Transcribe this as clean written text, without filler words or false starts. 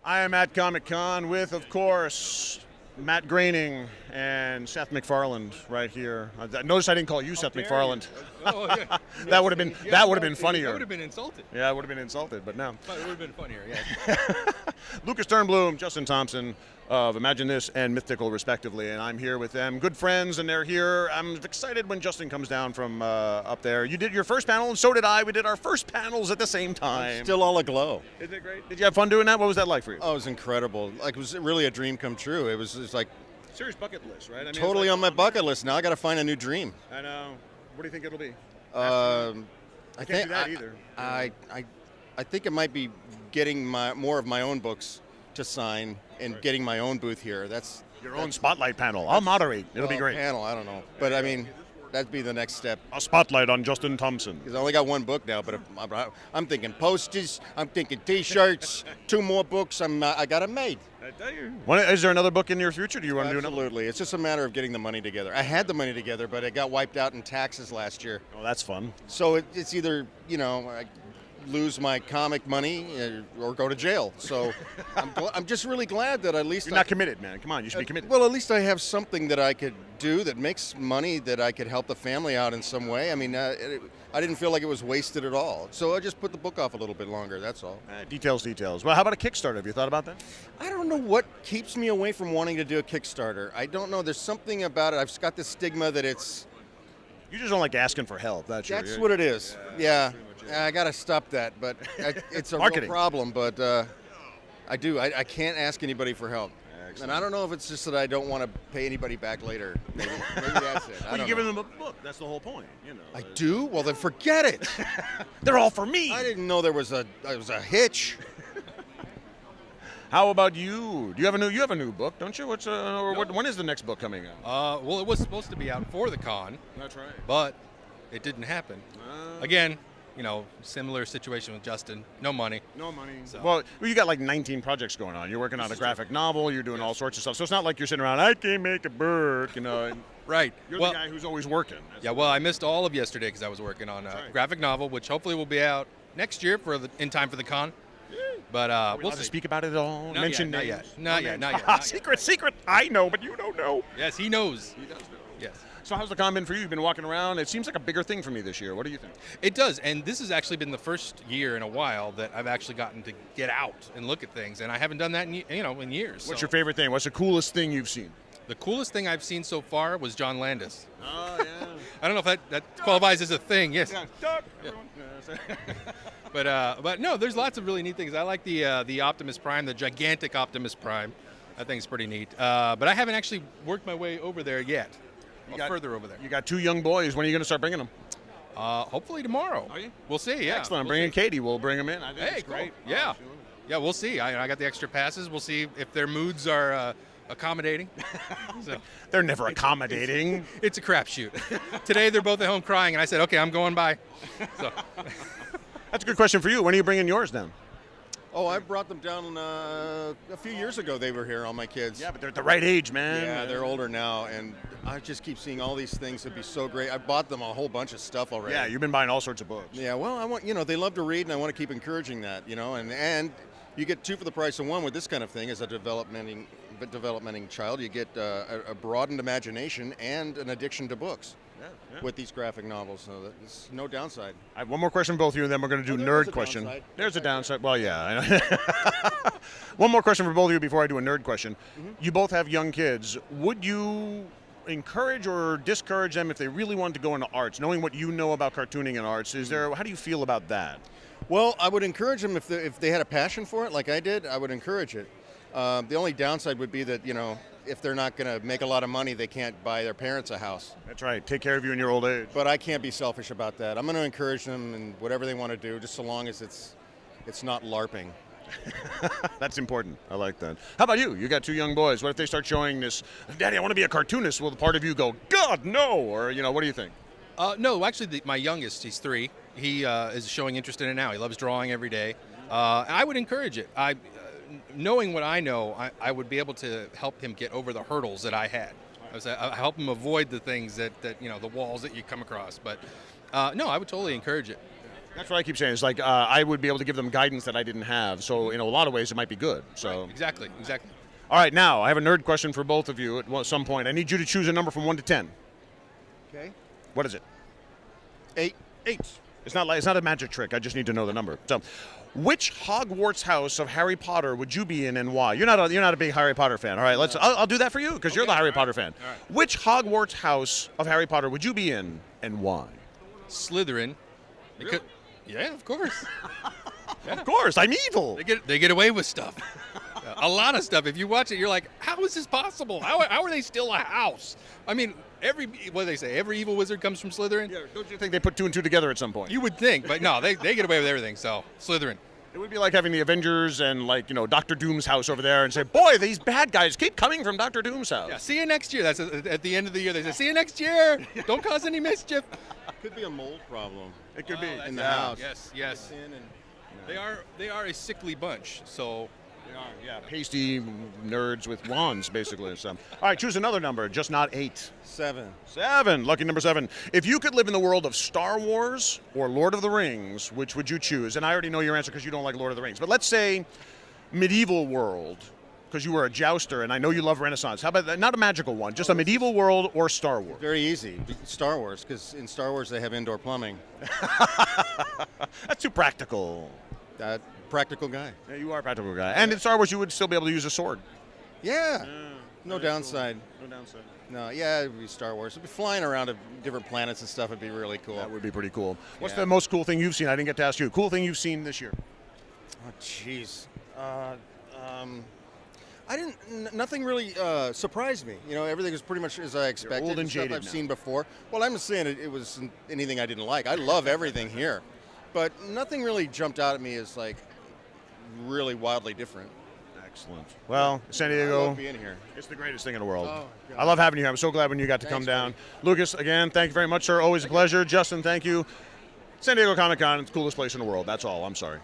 I am at Comic-Con with, of course, Matt Groening and Seth MacFarlane right here. Notice I didn't call you Seth MacFarlane. Oh, yeah. That would have been funnier. That would have been insulted. Yeah, I would have been insulted, but no. But it would have been funnier, yeah. Lucas Turnbloom, Justin Thompson of Imagine This and Mythical, respectively, and I'm here with them. Good friends, and they're here. I'm excited when Justin comes down from up there. You did your first panel, and so did I. We did our first panels at the same time. Still all aglow. Isn't it great? Did you have fun doing that? What was that like for you? Oh, it was incredible. Like, it was really a dream come true. It was like Serious bucket list, right? I mean, totally on my bucket list. Now I got to find a new dream. I know. What do you think it'll be? I can't think do that either. I think it might be getting more of my own books to sign and getting my own booth here. That's Your own spotlight panel. I'll moderate. It'll be well, great. Panel, I don't know, but I mean, that'd be the next step. A spotlight on Justin Thompson. Because I only got one book now, but I'm thinking posters, I'm thinking T-shirts, 2 more books. I got them made. I tell you. Is there another book in your future? Do you want to do another? Absolutely. It's just a matter of getting the money together. I had the money together, but it got wiped out in taxes last year. Oh, that's fun. So it's either, I lose my comic money or go to jail. So I'm just really glad that at least You're not committed, man. Come on, you should be committed. Well, at least I have something that I could do that makes money that I could help the family out in some way. I mean, I didn't feel like it was wasted at all. So I just put the book off a little bit longer, that's all. Details. Well, how about a Kickstarter? Have you thought about that? I don't know what keeps me away from wanting to do a Kickstarter. I don't know. There's something about it. I've got this stigma that it's... You just don't like asking for help. That's what it is. Yeah. I got to stop that, but it's a real problem. But I do. I can't ask anybody for help. Excellent. And I don't know if it's just that I don't want to pay anybody back later. Maybe that's it. Well, you're giving them a book. That's the whole point. I do? Well, then forget it. They're all for me. I didn't know there was a hitch. How about you? Do you have a new book, don't you? When is the next book coming out? Well, it was supposed to be out for the con. That's right. But it didn't happen. Again, similar situation with Justin. No money. So. Well, you got like 19 projects going on. You're working on a graphic novel. You're doing all sorts of stuff. So it's not like you're sitting around, I can't make a book, Right. You're the guy who's always working. Well, I missed all of yesterday because I was working on a graphic novel, which hopefully will be out next year in time for the con. But we'll see. To speak about it at all? Not yet. Secret. I know, but you don't know. Yes, he knows. He does know. Yes. So how's the con been for you? You've been walking around. It seems like a bigger thing for me this year. What do you think? It does, and this has actually been the first year in a while that I've actually gotten to get out and look at things, and I haven't done that in years. What's your favorite thing? What's the coolest thing you've seen? The coolest thing I've seen so far was John Landis. Oh, yeah. I don't know if that qualifies as a thing. Yes. Yeah, Doug. Yeah. But no, there's lots of really neat things. I like the Optimus Prime, the gigantic Optimus Prime. I think it's pretty neat. But I haven't actually worked my way over there yet. Further over there. You got 2 young boys. When are you going to start bringing them? Hopefully tomorrow. Are you? We'll see. Yeah. Excellent. I'm bringing Katie. We'll bring them in. I think it's great. Yeah. Yeah. We'll see. I got the extra passes. We'll see if their moods are accommodating. So they're never accommodating. It's a crapshoot. Today they're both at home crying, and I said, "Okay, I'm going by." So that's a good question for you. When are you bringing yours down? Oh, I brought them down a few years ago. They were here, all my kids. Yeah, but they're at the right age, man. Yeah, they're older now, and I just keep seeing all these things that'd be so great. I bought them a whole bunch of stuff already. Yeah, you've been buying all sorts of books. Yeah, well, I want they love to read, and I want to keep encouraging that, and you get 2 for the price of 1 with this kind of thing as a developmenting child. You get a broadened imagination and an addiction to books. Yeah. With these graphic novels, so there's no downside. I have one more question for both of you, and then we're going to do nerd question. Downside. There's a downside. Well, yeah. One more question for both of you before I do a nerd question. Mm-hmm. You both have young kids. Would you encourage or discourage them if they really wanted to go into arts, knowing what you know about cartooning and arts? How do you feel about that? Well, I would encourage them if they had a passion for it, like I did. I would encourage it. The only downside would be that if they're not going to make a lot of money, they can't buy their parents a house. That's right. Take care of you in your old age. But I can't be selfish about that. I'm going to encourage them in whatever they want to do, just so long as it's not LARPing. That's important. I like that. How about you? You got 2 young boys. What if they start showing this, Daddy, I want to be a cartoonist? Will the part of you go, God, no? Or, what do you think? No, actually, my youngest, he's 3. He is showing interest in it now. He loves drawing every day. I would encourage it. Knowing what I know, I would be able to help him get over the hurdles that I had. I help him avoid the things that the walls that you come across. But no, I would totally encourage it. That's what I keep saying. It's like I would be able to give them guidance that I didn't have. So in a lot of ways, it might be good. So Right, exactly. all right, now I have a nerd question for both of you at some point. I need you to choose a number from 1 to 10. Okay. What is it? 8. 8. It's not a magic trick. I just need to know the number. So, which Hogwarts house of Harry Potter would you be in and why? You're not a big Harry Potter fan. All right, I'll do that for you because you're the Harry Potter fan. All right. Which Hogwarts house of Harry Potter would you be in and why? Slytherin. Really? Yeah, of course. Of course, I'm evil. They get away with stuff. A lot of stuff. If you watch it, you're like, how is this possible? How are they still a house? I mean, what do they say? Every evil wizard comes from Slytherin? Yeah, don't you think they put 2 and 2 together at some point? You would think, but no, they get away with everything, so Slytherin. It would be like having the Avengers and Dr. Doom's house over there and say, boy, these bad guys keep coming from Dr. Doom's house. Yeah, see you next year. That's at the end of the year. They say, see you next year. Don't cause any mischief. Could be a mold problem. It could be. In the house. Yes. They are a sickly bunch, so... Yeah, pasty nerds with wands, basically. So, all right, choose another number, just not 8. 7. 7, lucky number 7. If you could live in the world of Star Wars or Lord of the Rings, which would you choose? And I already know your answer because you don't like Lord of the Rings. But let's say medieval world, because you were a jouster, and I know you love Renaissance. How about that? Not a magical one, just a medieval world or Star Wars? Very easy. Star Wars, because in Star Wars they have indoor plumbing. That's too practical. Practical guy. Yeah, you are a practical guy. And in Star Wars, you would still be able to use a sword. Yeah. No downside. Cool. No downside. No, yeah, it would be Star Wars. It'd be flying around to different planets and stuff. It'd be really cool. That would be pretty cool. What's Yeah. the most cool thing you've seen? I didn't get to ask you. Cool thing you've seen this year? Oh, jeez. Nothing really surprised me. Everything was pretty much as I expected. old and stuff jaded I've now. seen before. Well, I'm not saying it was anything I didn't like. I love everything here. But nothing really jumped out at me as really wildly different. Excellent. Well, San I Diego, love being here. it's the greatest thing in the world. Oh, God. I love having you here. I'm so glad when you got to come Thanks, down. buddy. Lucas, again, thank you very much, sir. Always a pleasure. Justin, thank you. San Diego Comic-Con, it's the coolest place in the world. That's all. I'm sorry.